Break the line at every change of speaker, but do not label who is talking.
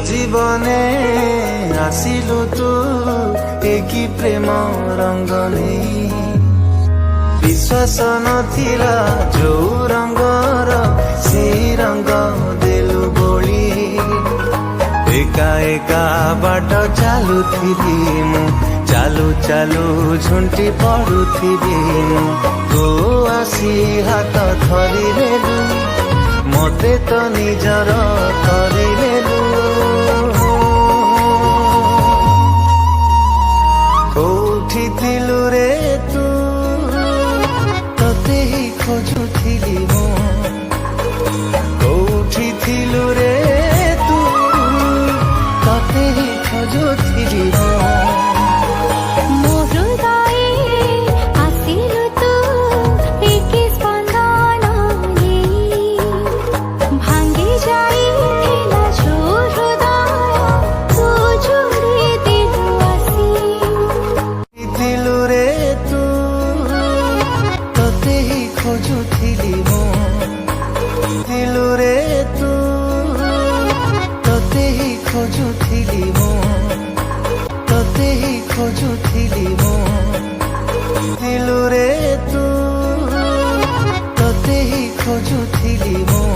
জীবনে আসিলু তু একই প্রেম রঙ্গ নেই বিশ্বাস নথিলা যৌ রঙ্গর সেই রঙ্গ দেলু ବୋଳି একা একা বাଟ ଚାଲୁଥିଲି ମୁଁ ଚାଲୁ ଚାଲୁ ଝୁଣ୍ଟି ପଡୁଥିବି ମୁଁ ତୁ ଆସି ହାତ ଧରିନେଲୁ ମତେ ତ ନିଜର କରିନେଲୁ କୋଉଠି ଥିଲୁ ରେ ତୁ ତତେ ହିଁ ଖୋଜୁଥିଲି ମୁଁ କୋଉଠି ଥିଲୁ ରେ ତୁ ତତେ ହିଁ ଖୋଜୁଥିଲି ମୁଁ ଖୋଜୁଥିଲି ମୁଁ ଥିଲୁ ରେ ତୁ ତତେ ହିଁ ଖୋଜୁଥିଲି ମୁଁ ତତେ ହିଁ ଖୋଜୁଥିଲି ମୁଁ ଥିଲୁ ରେ ତୁ ତତେ ହିଁ ଖୋଜୁଥିଲି ମୁଁ